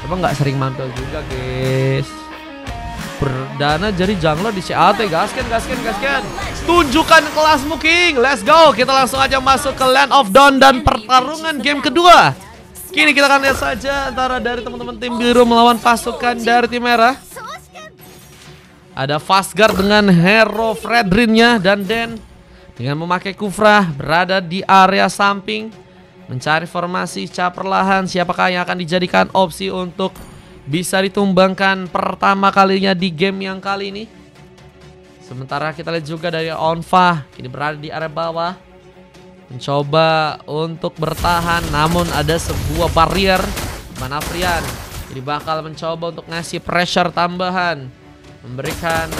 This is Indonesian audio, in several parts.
Emang nggak sering mantul juga guys. Berdana jadi jungler di CAT. Gaskan. Tunjukkan kelasmu King. Let's go. Kita langsung aja masuk ke Land of Dawn dan pertarungan game kedua. Kini kita akan lihat saja antara dari teman-teman tim biru melawan pasukan dari tim merah. Ada Fastguard dengan hero Fredrinnya dan Den dengan memakai Kufra berada di area samping mencari formasi secara perlahan. Siapakah yang akan dijadikan opsi untuk bisa ditumbangkan pertama kalinya di game yang kali ini. Sementara kita lihat juga dari Onfa kini berada di area bawah mencoba untuk bertahan, namun ada sebuah barrier mana Afrian jadi bakal mencoba untuk ngasih pressure tambahan, memberikan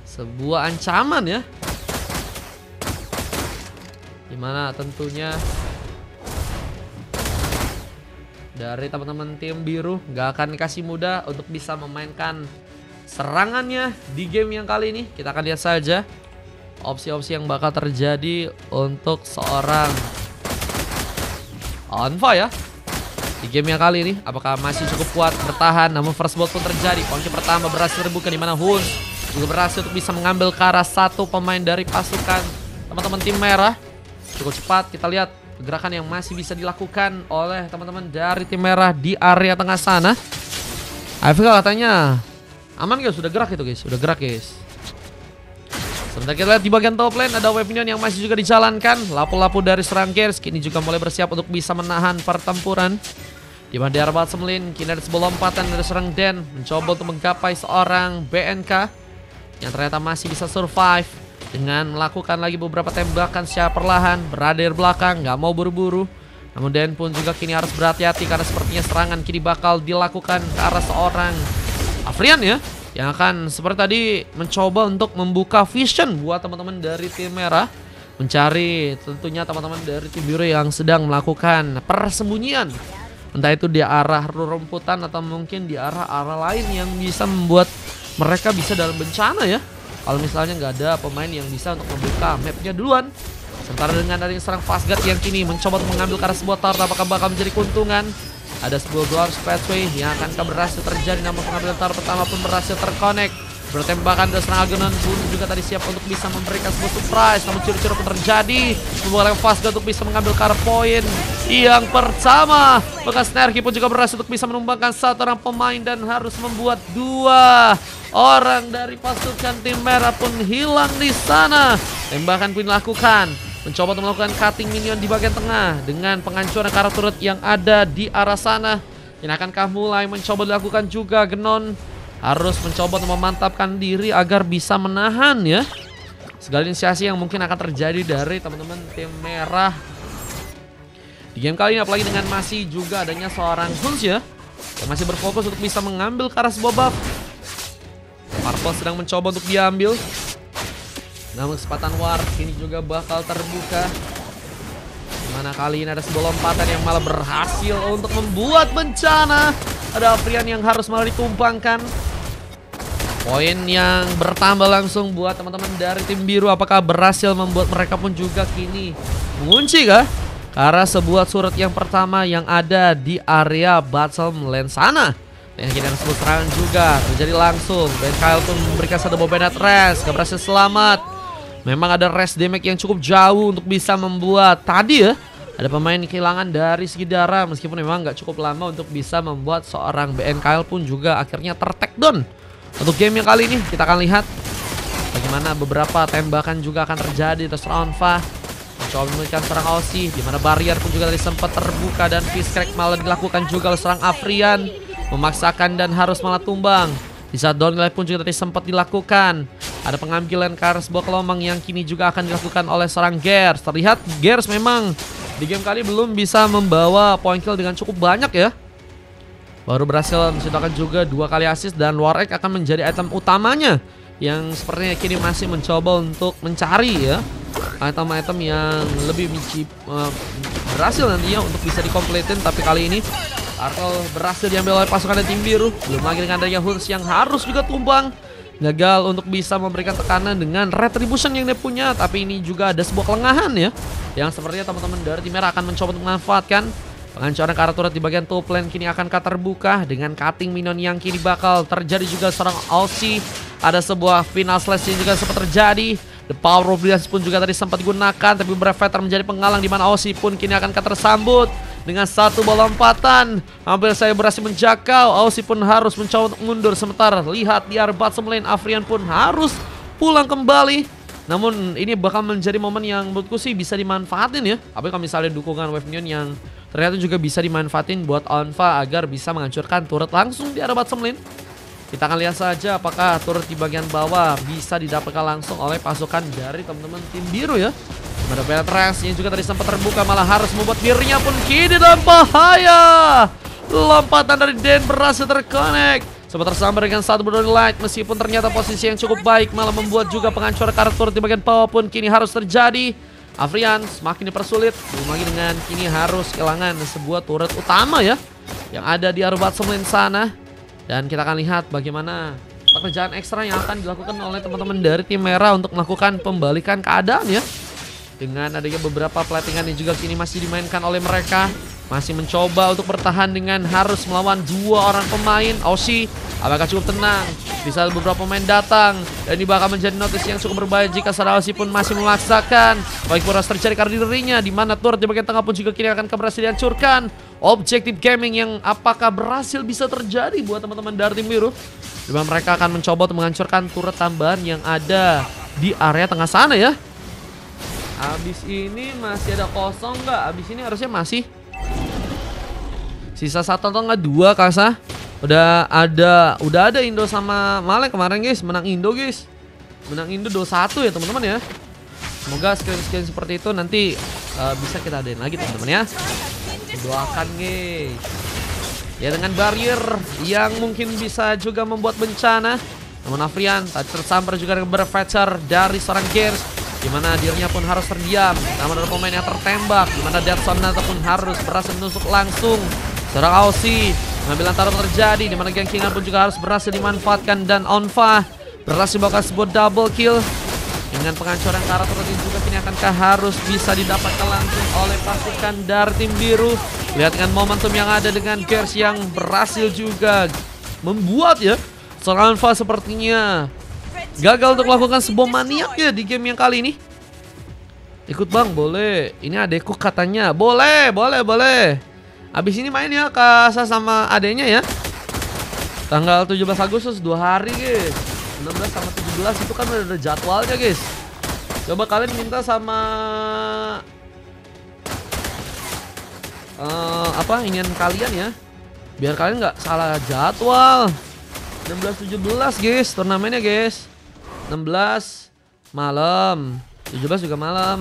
sebuah ancaman ya, dimana tentunya dari teman-teman tim biru gak akan dikasih mudah untuk bisa memainkan serangannya di game yang kali ini. Kita akan lihat saja opsi-opsi yang bakal terjadi untuk seorang Onfa ya di game yang kali ini. Apakah masih cukup kuat bertahan, namun first blood pun terjadi. Poinnya pertama berhasil terbuka, di mana Hun juga berhasil untuk bisa mengambil ke arah satu pemain dari pasukan teman-teman tim merah. Cukup cepat kita lihat gerakan yang masih bisa dilakukan oleh teman-teman dari tim merah di area tengah sana. AFK katanya aman guys, sudah gerak itu guys, sudah gerak guys. Sebentar kita lihat di bagian top lane ada Weaponion yang masih juga dijalankan. Lapu-lapu dari serang Gears kini juga mulai bersiap untuk bisa menahan pertempuran. Di mana di arah bottom lane kini ada sebuah lompatan dari serang Den mencoba untuk menggapai seorang BNK yang ternyata masih bisa survive dengan melakukan lagi beberapa tembakan secara perlahan, berada di belakang, nggak mau buru-buru. Namun Den pun juga kini harus berhati-hati karena sepertinya serangan kini bakal dilakukan ke arah seorang Afrian ya, yang akan seperti tadi mencoba untuk membuka vision buat teman-teman dari tim merah, mencari tentunya teman-teman dari tim biru yang sedang melakukan persembunyian, entah itu di arah rumputan atau mungkin di arah-arah lain yang bisa membuat mereka bisa dalam bencana ya. Kalau misalnya nggak ada pemain yang bisa untuk membuka mapnya duluan. Sementara dengan dari serang Fastguard yang kini mencoba untuk mengambil ke arah sebuah tower, apakah bakal menjadi keuntungan? Ada sebuah Dwarf Pathway yang akan berhasil terjadi, namun pengambilan tower pertama pun berhasil terkonek. Bertembakan dari serang Aghanon pun juga tadi siap untuk bisa memberikan sebuah surprise, namun curi-curi pun terjadi. Membuat Fastguard untuk bisa mengambil ke arah poin yang pertama. Bekas Nerky pun juga berhasil untuk bisa menumbangkan satu orang pemain dan harus membuat dua orang dari pasukan tim merah pun hilang di sana. Tembakan pun dilakukan, mencoba untuk melakukan cutting minion di bagian tengah dengan penghancuran karakter turret yang ada di arah sana. Ini akankah mulai mencoba dilakukan juga? Genon harus mencoba untuk memantapkan diri agar bisa menahan ya segala inisiasi yang mungkin akan terjadi dari teman-teman tim merah di game kali ini, apalagi dengan masih juga adanya seorang Huns ya yang masih berfokus untuk bisa mengambil ke arah sebuah buff. Purple sedang mencoba untuk diambil, namun kesempatan war ini juga bakal terbuka, dimana kali ini ada sebuah lompatan yang malah berhasil untuk membuat bencana. Ada Afrian yang harus malah ditumpangkan. Poin yang bertambah langsung buat teman-teman dari tim biru. Apakah berhasil membuat mereka pun juga kini mengunci kah? Karena sebuah surat yang pertama yang ada di area bottom lane sana. Dan kini ada sebuah serangan juga terjadi langsung. Ben Kyle pun memberikan satu bobenet rest, gak berhasil selamat. Memang ada rest damage yang cukup jauh untuk bisa membuat tadi ya ada pemain kehilangan dari segi darah, meskipun memang gak cukup lama untuk bisa membuat seorang BN Kyle pun juga akhirnya ter-take down. Untuk game yang kali ini kita akan lihat bagaimana beberapa tembakan juga akan terjadi. Terus Onfa mencoba memberikan serang Aussie, di mana barrier pun juga tadi sempat terbuka dan fist crack malah dilakukan juga oleh serang Afrian, memaksakan dan harus malah tumbang. Di saat downlight pun juga tadi sempat dilakukan. Ada pengambilan ke arah sebuah gelombang yang kini juga akan dilakukan oleh serang Gears. Terlihat Gears memang di game kali belum bisa membawa point kill dengan cukup banyak ya. Baru berhasil menciptakan juga 2 kali assist dan War Egg akan menjadi item utamanya yang sepertinya kini masih mencoba untuk mencari ya item-item yang lebih berhasil nantinya untuk bisa dikompletin. Tapi kali ini Turtle berhasil diambil oleh pasukan dari tim biru. Belum lagi dengan adanya Huns yang harus juga tumbang. Gagal untuk bisa memberikan tekanan dengan retribution yang dia punya. Tapi ini juga ada sebuah kelengahan ya, yang sepertinya teman-teman dari tim merah akan mencoba untuk memanfaatkan. Pengancoran ke arah turret di bagian top lane kini akankah terbuka dengan cutting minion yang kini bakal terjadi juga seorang Aussie. Ada sebuah final slash yang juga sempat terjadi. The Power of Brilliance pun juga tadi sempat digunakan, tapi Brevetter menjadi penghalang di mana Aussie pun kini akankah tersambut dengan satu bola lompatan. Hampir saya berhasil menjakau. Aussie pun harus mencoba untuk mundur sementara. Lihat di arah bottom lane Afrian pun harus pulang kembali. Namun ini bakal menjadi momen yang menurutku sih bisa dimanfaatin ya. Tapi kalau misalnya dukungan wave minion yang ternyata juga bisa dimanfaatin buat Onfa agar bisa menghancurkan turret langsung di arah bottom lane. Kita akan lihat saja apakah turret di bagian bawah bisa didapatkan langsung oleh pasukan dari teman-teman tim biru ya. Ada penetrasi yang juga tadi sempat terbuka, malah harus membuat dirinya pun kini dalam bahaya. Lompatan dari Den berhasil terconnect. Sempat tersambar dengan satu Bloody Light, meskipun ternyata posisi yang cukup baik malah membuat juga penghancuran karet turret di bagian bawah pun kini harus terjadi. Afrian semakin dipersulit, belum lagi dengan kini harus kehilangan sebuah turret utama ya yang ada di arah bottom lane sana. Dan kita akan lihat bagaimana pekerjaan ekstra yang akan dilakukan oleh teman-teman dari tim merah untuk melakukan pembalikan keadaan ya. Dengan adanya beberapa platingan yang juga kini masih dimainkan oleh mereka. Masih mencoba untuk bertahan dengan harus melawan dua orang pemain. Aussie apakah cukup tenang? Bisa beberapa pemain datang. Dan ini bakal menjadi notice yang cukup berbahaya jika Aussie pun masih memaksakan. Baik harus terjadi karena dirinya. Dimana turret di bagian tengah pun juga kini akan berhasil dihancurkan. Objektif gaming yang apakah berhasil bisa terjadi buat teman-teman dari tim biru. Dimana mereka akan mencoba untuk menghancurkan turret tambahan yang ada di area tengah sana ya. Abis ini masih ada kosong nggak? Abis ini harusnya masih. Sisa satu atau enggak dua Kasa. Udah ada Indo sama Malek kemarin guys. Menang Indo guys. Menang Indo 2-1 ya teman-teman ya. Semoga screen seperti itu nanti bisa kita adain lagi teman-teman ya. Doakan guys. Ya dengan barrier yang mungkin bisa juga membuat bencana. Namun Afrian tadi tersambar juga dengan berfetcher dari seorang Gears. Dimana dirinya pun harus terdiam. Namun ada pemain yang tertembak. Dimana Deadson ataupun harus berhasil menusuk langsung. Seorang Aussie pengambilan taruh terjadi. Dimana Gang Kingan pun juga harus berhasil dimanfaatkan. Dan Onfa berhasil membawa sebuah double kill. Dengan penghancuran karakter ini juga kini akankah harus bisa didapatkan langsung oleh pasukan dari tim biru. Lihat dengan momentum yang ada dengan Gears yang berhasil juga membuat ya seorang Onfa sepertinya gagal untuk melakukan sebuah maniak ya di game yang kali ini. Ikut bang, boleh. Ini adekku katanya. Boleh. Abis ini main ya Kasa sama adenya ya. Tanggal 17 Agustus 2 hari guys. 16 sama 17 itu kan udah ada jadwalnya guys. Coba kalian minta sama inian kalian ya. Biar kalian nggak salah jadwal. 16-17 guys turnamennya guys. 16 malam, 17 juga malam.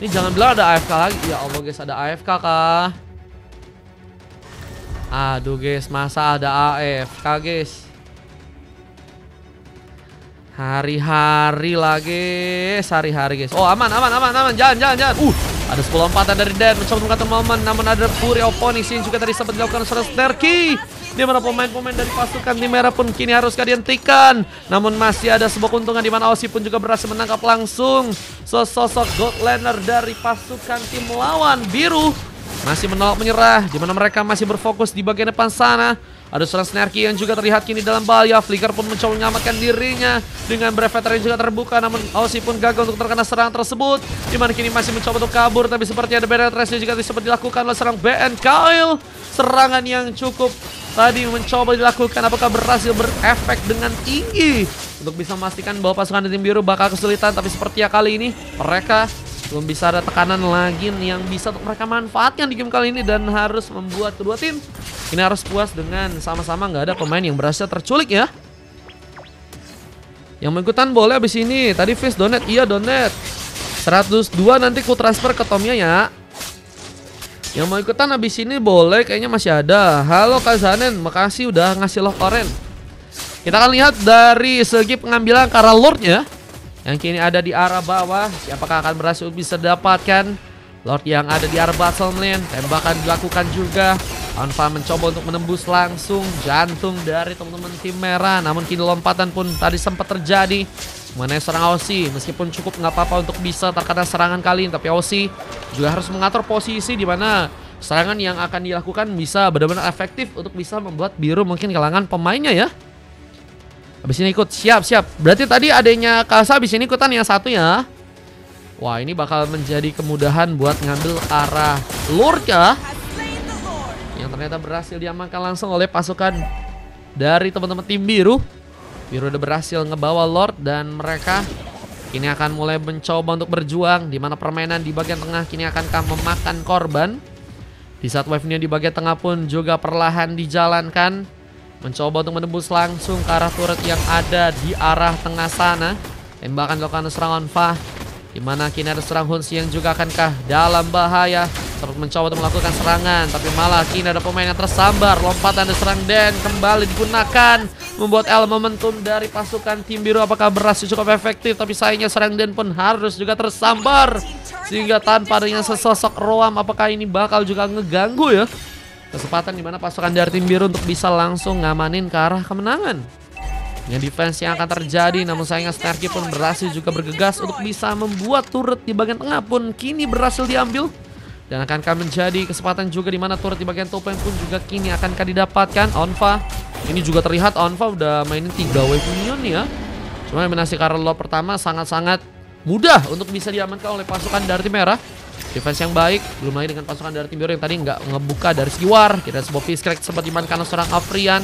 Ini jangan bilang ada AFK lagi. Ya Allah guys, ada AFK kah? Aduh guys, masa ada AFK guys? Hari-hari lagi, hari-hari guys. Oh aman. Jangan. Ada 10 lompatan dari Dan mencoba mengatur momen. Namun ada Fury of Phoenix yang juga tadi sempat dilakukan seorang Sterky. Di mana pemain-pemain dari pasukan tim merah pun kini harus dihentikan. Namun masih ada sebuah keuntungan di mana Aussie pun juga berhasil menangkap langsung sosok God Laner dari pasukan tim lawan biru. Masih menolak menyerah, di mana mereka masih berfokus di bagian depan sana. Ada seorang Snarky yang juga terlihat kini dalam bahaya. Flicker pun mencoba menyelamatkan dirinya dengan Brevetter yang juga terbuka. Namun Aussie pun gagal untuk terkena serangan tersebut. Di mana kini masih mencoba untuk kabur, tapi seperti ada penetrasi juga sempat dilakukan oleh seorang BN Kyle. Serangan yang cukup tadi mencoba dilakukan, apakah berhasil berefek dengan tinggi untuk bisa memastikan bahwa pasukan tim biru bakal kesulitan. Tapi sepertinya kali ini mereka belum bisa ada tekanan lagi yang bisa untuk mereka manfaatkan di game kali ini. Dan harus membuat kedua tim ini harus puas dengan sama-sama nggak ada pemain yang berhasil terculik ya. Yang mengikutan boleh abis ini. Tadi Fizz donate, iya donate 102, nanti ku transfer ke Tomia ya. Yang mau ikutan abis ini boleh, kayaknya masih ada. Halo Kak Zanen, makasih udah ngasih love orange. Kita akan lihat dari segi pengambilan Kara Lord ya, yang kini ada di arah bawah. Siapakah akan berhasil bisa dapatkan Lord yang ada di arah bottom lane. Tembakan dilakukan juga. Onfa mencoba untuk menembus langsung jantung dari teman-teman tim merah. Namun kini lompatan pun tadi sempat terjadi mengenai seorang Aussie. Meskipun cukup nggak apa-apa untuk bisa terkena serangan kali ini, tapi Aussie juga harus mengatur posisi di mana serangan yang akan dilakukan bisa benar-benar efektif untuk bisa membuat biru mungkin kehilangan pemainnya ya. Habis ini ikut, siap. Berarti tadi adanya Kasa habis ini ikutan yang satu ya. Wah, ini bakal menjadi kemudahan buat ngambil arah Lord ya. Yang ternyata berhasil diamankan langsung oleh pasukan dari teman-teman tim biru. Biru udah berhasil ngebawa Lord dan mereka kini akan mulai mencoba untuk berjuang. Dimana permainan di bagian tengah kini akankah memakan korban. Di saat wave-nya di bagian tengah pun juga perlahan dijalankan. Mencoba untuk menembus langsung ke arah turret yang ada di arah tengah sana. Tembakan dilakukan serangan Fah. Dimana kini ada serang Huns yang juga akankah dalam bahaya. Terus mencoba untuk melakukan serangan, tapi malah kini ada pemain yang tersambar. Lompatan dan serang Den kembali digunakan, membuat momentum dari pasukan tim biru apakah berhasil cukup efektif. Tapi sayangnya serang Den pun harus juga tersambar, sehingga tanpa adanya sesosok Roam apakah ini bakal juga ngeganggu ya kesempatan dimana pasukan dari tim biru untuk bisa langsung ngamanin ke arah kemenangan. Dengan defense yang akan terjadi, namun sayangnya Snarky pun berhasil juga bergegas untuk bisa membuat turret di bagian tengah pun kini berhasil diambil. Dan akankah menjadi kesempatan juga di mana turret di bagian topeng pun juga kini akankah didapatkan. Onfa, ini juga terlihat Onfa udah mainin 3 wave minion ya. Cuma eliminasi Karlo pertama sangat-sangat mudah untuk bisa diamankan oleh pasukan dari tim merah. Defense yang baik, belum lagi dengan pasukan dari tim biru yang tadi nggak ngebuka dari segi war. Kita sebuah fish crack sempat dimankan seorang Afrian.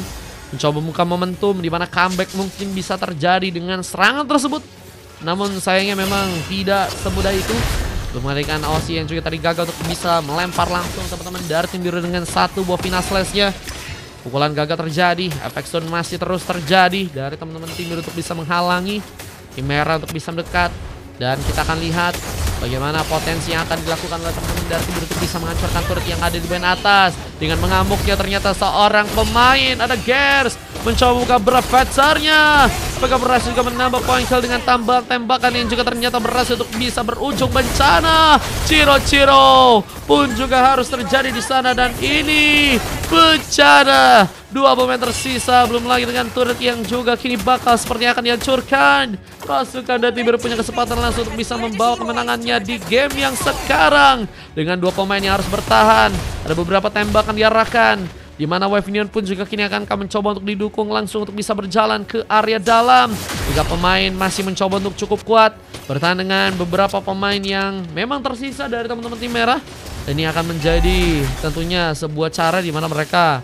Mencoba membuka momentum di mana comeback mungkin bisa terjadi dengan serangan tersebut. Namun sayangnya memang tidak semudah itu. Mengadakan Aussie yang juga tadi gagal untuk bisa melempar langsung teman-teman dari tim biru dengan satu buah final slash-nya. Pukulan gagal terjadi, efek stun masih terus terjadi dari teman-teman tim biru untuk bisa menghalangi tim merah untuk bisa mendekat. Dan kita akan lihat bagaimana potensi yang akan dilakukan oleh teman-teman dari tim biru untuk bisa menghancurkan turret yang ada di bagian atas. Dengan mengamuknya ternyata seorang pemain, ada Gers, mencoba buka Brevetzer-nya. Apakah berhasil juga menambah poin kill dengan tambahan tembakan yang juga ternyata berhasil untuk bisa berujung bencana. Ciro pun juga harus terjadi di sana dan ini bencana. 2 pemain tersisa, belum lagi dengan turret yang juga kini bakal sepertinya akan dihancurkan. Pasukan dari tim biru punya kesempatan langsung untuk bisa membawa kemenangannya di game yang sekarang. Dengan 2 pemain yang harus bertahan, ada beberapa tembakan diarahkan. Di mana Wave Minion pun juga kini akan mencoba untuk didukung langsung untuk bisa berjalan ke area dalam. 3 pemain masih mencoba untuk cukup kuat bertahan dengan beberapa pemain yang memang tersisa dari teman-teman tim merah. Dan ini akan menjadi tentunya sebuah cara di mana mereka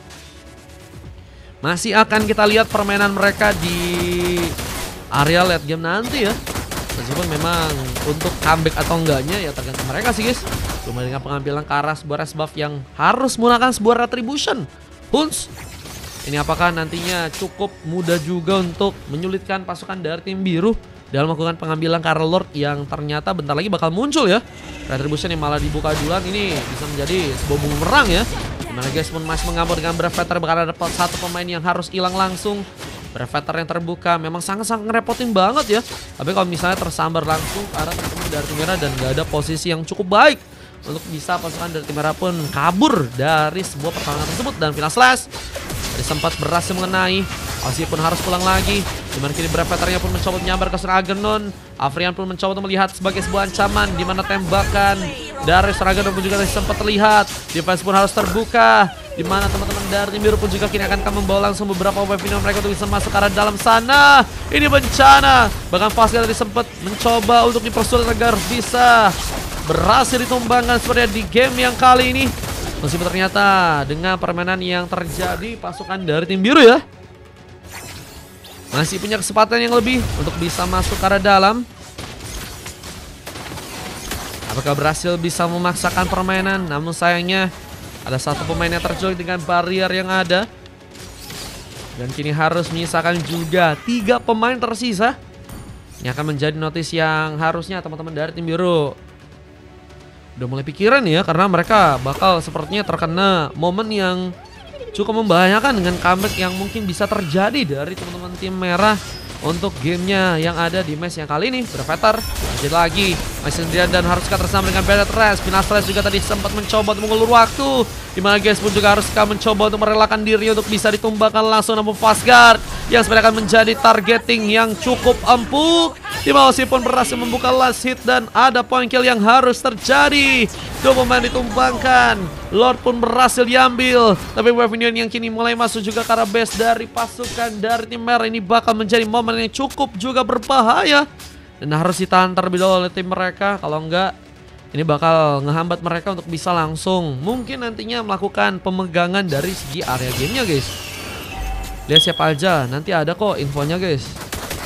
masih akan kita lihat permainan mereka di area late game nanti ya. Meskipun memang untuk comeback atau enggaknya ya tergantung mereka sih guys. Cuma dengan pengambilan ke arah sebuah res buff yang harus menggunakan sebuah retribution. Huns, ini apakah nantinya cukup mudah juga untuk menyulitkan pasukan dari tim biru dalam melakukan pengambilan ke arah Lord yang ternyata bentar lagi bakal muncul ya. Retribution yang malah dibuka duluan ini bisa menjadi sebuah bumerang ya. Dimana guys pun masih mengambil dengan Brevetzer, bakal ada satu pemain yang harus hilang langsung. Brevetzer yang terbuka memang sangat-sangat ngerepotin banget ya. Tapi kalau misalnya tersambar langsung ke arah teman-teman dari tim merah dan gak ada posisi yang cukup baik untuk bisa pasukan dari tim merah pun kabur dari sebuah pertarungan tersebut. Dan final slash tadi sempat berhasil mengenai. Aussie pun harus pulang lagi. Dimana kini Brevetzernya pun mencoba menyambar ke seorang Aghanon. Afrian pun mencoba untuk melihat sebagai sebuah ancaman. Dimana tembakan dari seorang Aghanon pun juga sempat terlihat. Defense pun harus terbuka. Dimana teman-teman dari tim biru pun juga kini akan membawa langsung beberapa wave minion mereka untuk bisa masuk ke arah dalam sana. Ini bencana. Bahkan Pascal tadi sempat mencoba untuk dipersulit agar bisa berhasil ditumbangkan sepertinya di game yang kali ini. Meskipun ternyata dengan permainan yang terjadi pasukan dari tim biru ya masih punya kesempatan yang lebih untuk bisa masuk ke arah dalam. Apakah berhasil bisa memaksakan permainan? Namun sayangnya ada satu pemain yang terculik dengan barrier yang ada. Dan kini harus menyisakan juga 3 pemain tersisa. Ini akan menjadi notis yang harusnya teman-teman dari tim biru udah mulai pikiran ya. Karena mereka bakal sepertinya terkena momen yang cukup membahayakan dengan comeback yang mungkin bisa terjadi dari teman-teman tim merah untuk gamenya yang ada di match yang kali ini. Brevetzer lanjut lagi, masih sendirian dan harus tersambung dengan Benetres. Final Slash juga tadi sempat mencoba untuk mengulur waktu, dimana guys pun juga harus mencoba untuk merelakan diri untuk bisa ditumbangkan langsung, namun Fastguard yang sebenarnya akan menjadi targeting yang cukup empuk. Dimawasi pun berhasil membuka last hit dan ada point kill yang harus terjadi. Dua pemain ditumbangkan. Lord pun berhasil diambil. Tapi Wave Union yang kini mulai masuk juga ke arah base dari pasukan dari tim merah. Ini bakal menjadi momen yang cukup juga berbahaya. Dan harus ditahan terlebih dahulu oleh tim mereka. Kalau enggak, ini bakal ngehambat mereka untuk bisa langsung mungkin nantinya melakukan pemegangan dari segi area gamenya guys. Lihat siapa aja, nanti ada kok infonya guys.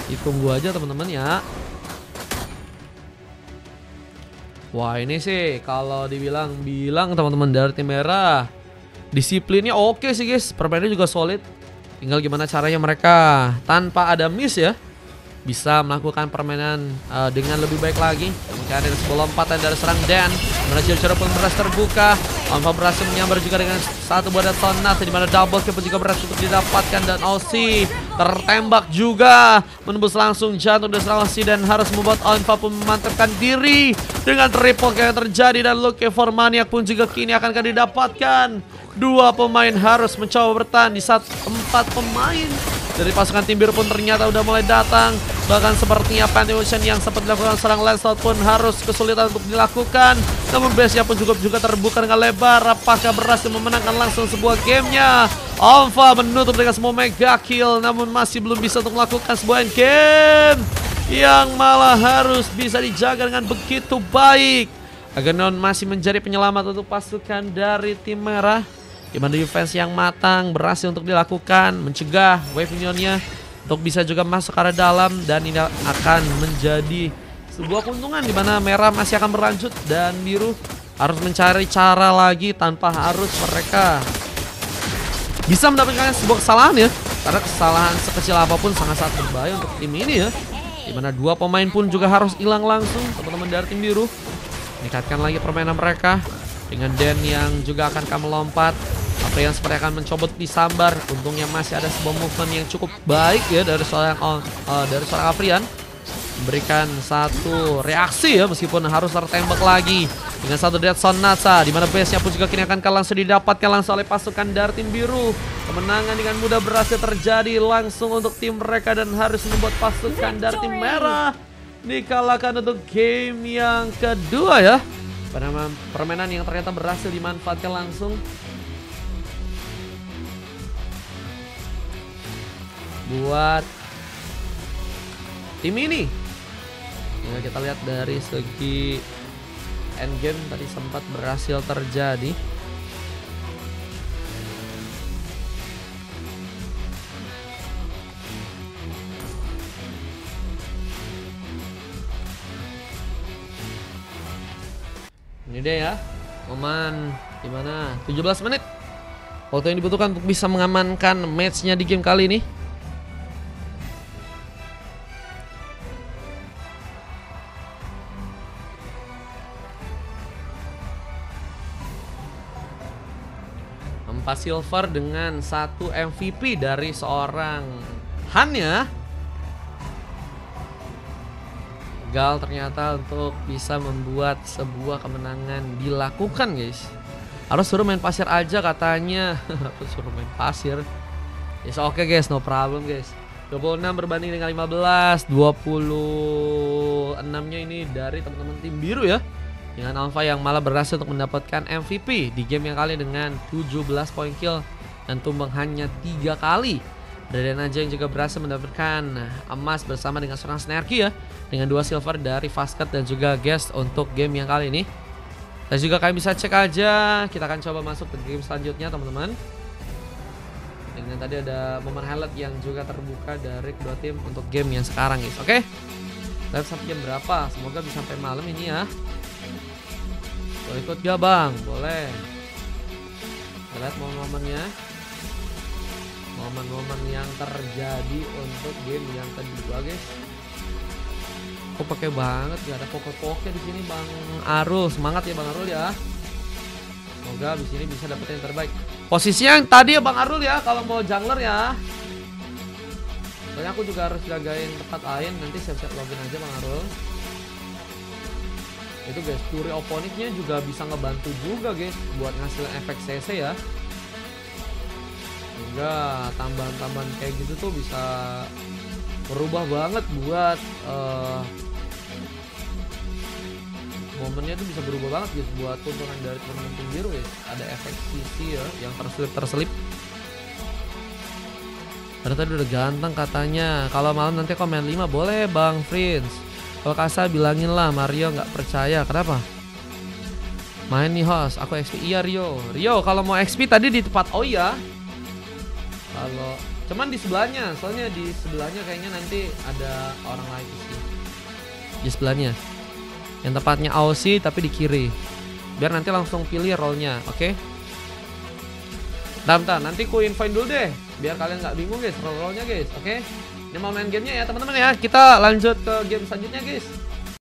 Ditunggu aja teman-teman ya. Wah ini sih kalau dibilang teman-teman dari tim merah, disiplinnya oke sih guys. Permainannya juga solid. Tinggal gimana caranya mereka tanpa ada miss ya, bisa melakukan permainan dengan lebih baik lagi. Kemudian ada sebuah lompatan dari serang Dan. Ciro pun berhasil terbuka. Alpha berhasil menyambar juga dengan satu buah sonat, di mana double kill juga berhasil untuk didapatkan. Dan Aussie tertembak juga, menembus langsung jantung dari serang Aussie dan harus membuat Alpha pun memantapkan diri dengan triple kill yang terjadi. Dan Luke for Maniac pun juga kini akan didapatkan. Dua pemain harus mencoba bertahan di saat 4 pemain dari pasukan tim biru pun ternyata udah mulai datang. Bahkan sepertinya Pantheon yang sempat dilakukan serang Lancelot pun harus kesulitan untuk dilakukan. Namun base-nya pun juga terbuka dengan lebar. Apakah berhasil memenangkan langsung sebuah gamenya? Alpha menutup dengan semua mega kill, namun masih belum bisa untuk melakukan sebuah end game yang malah harus bisa dijaga dengan begitu baik. Aghanon masih menjadi penyelamat untuk pasukan dari tim merah, di mana defense yang matang berhasil untuk dilakukan, mencegah Wave Unionnya untuk bisa juga masuk ke arah dalam. Dan ini akan menjadi sebuah keuntungan di mana merah masih akan berlanjut dan biru harus mencari cara lagi tanpa harus mereka bisa mendapatkan sebuah kesalahan ya. Karena kesalahan sekecil apapun sangat-sangat berbahaya untuk tim ini ya. Di mana dua pemain pun juga harus hilang langsung teman-teman dari tim biru. Meningkatkan lagi permainan mereka dengan Dan yang juga akan melompat. Afrian seperti akan mencoba disambar. Untungnya masih ada sebuah movement yang cukup baik ya dari seorang Afrian, memberikan satu reaksi ya meskipun harus tertembak lagi dengan satu Dead Sonata, di mana base-nya pun juga kini akan langsung didapatkan langsung oleh pasukan dari tim biru. Kemenangan dengan mudah berhasil terjadi langsung untuk tim mereka dan harus membuat pasukan dari tim merah dikalahkan untuk game yang kedua ya. Permainan yang ternyata berhasil dimanfaatkan langsung buat tim ini. Ya, kita lihat dari segi endgame tadi sempat berhasil terjadi. Ini dia ya, momen dimana 17 menit waktu yang dibutuhkan untuk bisa mengamankan matchnya di game kali ini. Silver dengan satu MVP dari seorang Han ya. Gagal ternyata untuk bisa membuat sebuah kemenangan dilakukan guys. Harus suruh main pasir aja katanya. Harus suruh main pasir. Yes, oke guys, no problem guys. 26 berbanding dengan 15. 26-nya ini dari teman-teman tim biru ya. Dengan Alpha yang malah berhasil untuk mendapatkan MVP di game yang kali dengan 17 point kill dan tumbang hanya 3 kali. Dan aja yang juga berhasil mendapatkan emas bersama dengan seorang Snarky ya, dengan 2 silver dari Fastcut dan juga Guest untuk game yang kali ini. Dan juga kalian bisa cek aja, kita akan coba masuk ke game selanjutnya teman-teman. Dengan tadi ada momen highlight yang juga terbuka dari kedua tim untuk game yang sekarang guys. Oke, live sampai jam berapa? Semoga bisa sampai malam ini ya. Boleh ikut gak bang? Boleh. Kita lihat momen-momennya, momen-momen yang terjadi untuk game yang kedua guys. Kok pakai banget, gak ada pokok-pokoknya di sini Bang Arul. Semangat ya Bang Arul ya. Semoga di sini bisa dapetin yang terbaik. Posisinya yang tadi ya Bang Arul ya, kalau mau jungler ya. Soalnya aku juga harus jagain tempat lain, nanti siap-siap login aja Bang Arul. Itu guys, Fury Oponiknya juga bisa ngebantu juga guys buat ngasilin efek CC ya. Ya, tambahan-tambahan kayak gitu tuh bisa berubah banget buat momennya tuh bisa berubah banget gitu buat keuntungan dari teman-teman tim biru ya. Ada efek CC ya yang terselip. Karena tadi udah ganteng katanya. Kalau malam nanti komen 5 boleh Bang Prince. Kalau Kasa bilangin lah Mario nggak percaya. Kenapa? Main nih host, aku XP. Iya Rio. Kalau mau XP tadi di tempat Oya. Kalau cuman di sebelahnya, soalnya di sebelahnya kayaknya nanti ada orang lagi sih. Di sebelahnya. Yang tepatnya Aussie tapi di kiri. Biar nanti langsung pilih role-nya, oke? Bentar, nanti ku infoin dulu deh. Biar kalian nggak bingung guys, role-nya guys, oke? Ini mau main gamenya ya teman-teman ya. Kita lanjut ke game selanjutnya guys.